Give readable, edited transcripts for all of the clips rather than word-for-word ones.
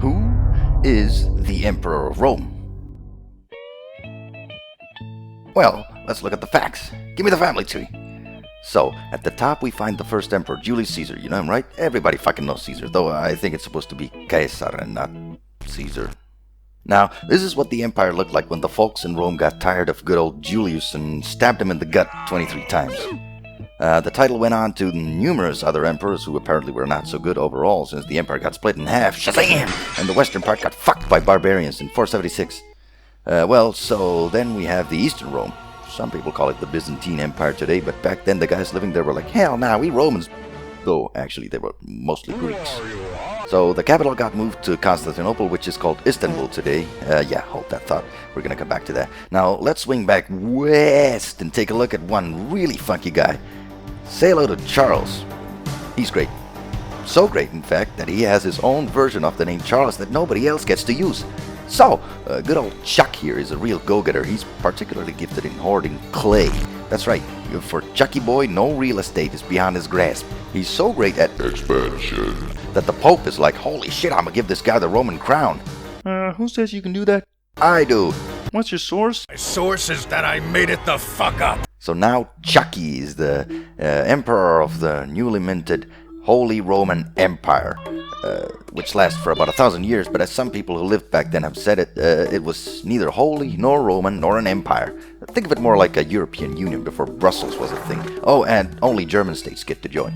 Who is the Emperor of Rome? Well, let's look at the facts. Give me the family tree. So, at the top we find the first emperor, Julius Caesar. You know him, right? Everybody fucking knows Caesar, though I think it's supposed to be Caesar and not Caesar. Now, this is what the empire looked like when the folks in Rome got tired of good old Julius and stabbed him in the gut 23 times. The title went on to numerous other emperors who apparently were not so good overall since the empire got split in half, Shazam! And the western part got fucked by barbarians in 476. So then we have the Eastern Rome. Some people call it the Byzantine Empire today, but back then the guys living there were like, hell nah, we Romans. Though actually they were mostly Greeks. So the capital got moved to Constantinople, which is called Istanbul today. Hold that thought. We're gonna come back to that. Now let's swing back west and take a look at one really funky guy. Say hello to Charles. He's great. So great, in fact, that he has his own version of the name Charles that nobody else gets to use. So, good old Chuck here is a real go-getter. He's particularly gifted in hoarding clay. That's right, for Chucky Boy, no real estate is beyond his grasp. He's so great at expansion that the Pope is like, holy shit, I'm gonna give this guy the Roman crown. Who says you can do that? I do. What's your source? My source is that I made it the fuck up. So now Chucky is the emperor of the newly minted Holy Roman Empire, which lasts for about 1,000 years, but as some people who lived back then have said it, it was neither holy, nor Roman, nor an empire. Think of it more like a European Union before Brussels was a thing. Oh, and only German states get to join.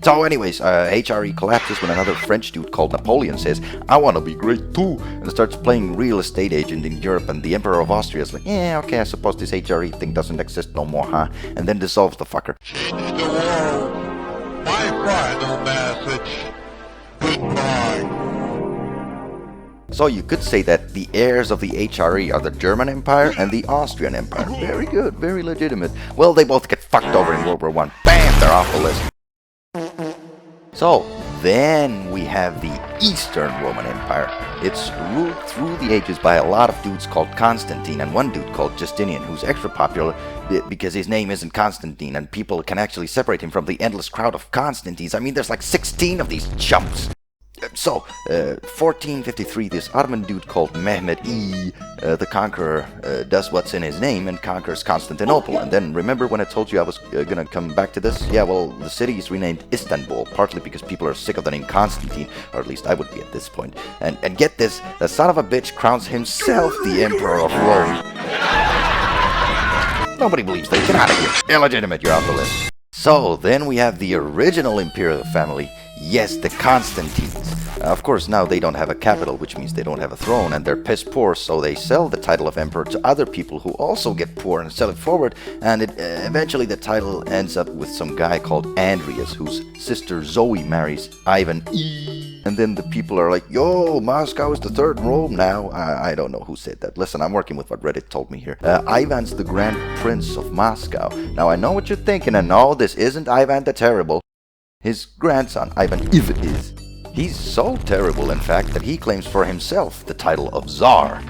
So anyways, HRE collapses when another French dude called Napoleon says, I want to be great too, and starts playing real estate agent in Europe, and the Emperor of Austria is like, yeah, okay, I suppose this HRE thing doesn't exist no more, huh? And then dissolves the fucker. Change the world. My final message. Goodbye. So you could say that the heirs of the HRE are the German Empire and the Austrian Empire. Very good, very legitimate. Well, they both get fucked over in World War I. Bam, they're off the list. So, then we have the Eastern Roman Empire. It's ruled through the ages by a lot of dudes called Constantine and one dude called Justinian, who's extra popular because his name isn't Constantine and people can actually separate him from the endless crowd of Constantines. I mean, there's like 16 of these chumps. So, 1453, this Ottoman dude called Mehmed I, the Conqueror, does what's in his name and conquers Constantinople. And then, remember when I told you I was gonna come back to this? Yeah, well, the city is renamed Istanbul, partly because people are sick of the name Constantine, or at least I would be at this point. And get this, the son of a bitch crowns himself the Emperor of Rome. Nobody believes that. Get out of here. Illegitimate, you're off the list. So, then we have the original imperial family. Yes, the Constantines. Of course, now they don't have a capital, which means they don't have a throne, and they're piss poor, so they sell the title of emperor to other people who also get poor and sell it forward, and eventually the title ends up with some guy called Andreas, whose sister Zoe marries Ivan E. And then the people are like, yo, Moscow is the third Rome now. I don't know who said that. Listen, I'm working with what Reddit told me here. Ivan's the Grand Prince of Moscow. Now, I know what you're thinking, and no, this isn't Ivan the Terrible. His grandson, Ivan IV, is. He's so terrible, in fact, that he claims for himself the title of Tsar.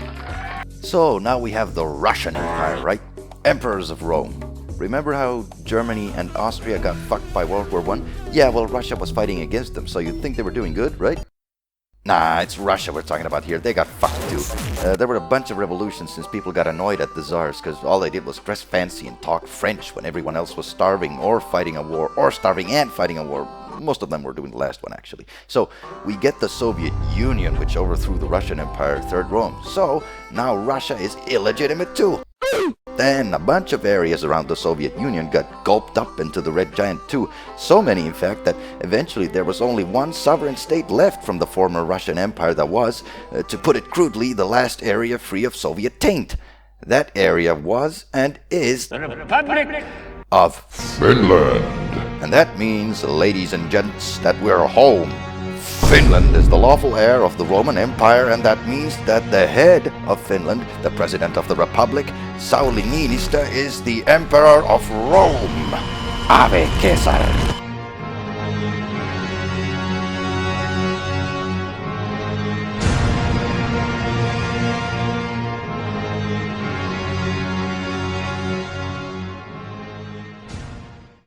So, now we have the Russian Empire, right? Emperors of Rome. Remember how Germany and Austria got fucked by World War I? Yeah, well, Russia was fighting against them, so you'd think they were doing good, right? Nah, it's Russia we're talking about here. They got fucked too. There were a bunch of revolutions since people got annoyed at the Tsars, because all they did was dress fancy and talk French when everyone else was starving or fighting a war, or starving and fighting a war. Most of them were doing the last one, actually. So, we get the Soviet Union, which overthrew the Russian Empire, Third Rome. So, now Russia is illegitimate too. Then, a bunch of areas around the Soviet Union got gulped up into the Red Giant too. So many, in fact, that eventually there was only one sovereign state left from the former Russian Empire that was, to put it crudely, the last area free of Soviet taint. That area was, and is, the Republic of Finland. And that means, ladies and gents, that we're home. Finland is the lawful heir of the Roman Empire, and that means that the head of Finland, the President of the Republic, Sauli Niinistö, is the Emperor of Rome. Ave Caesar.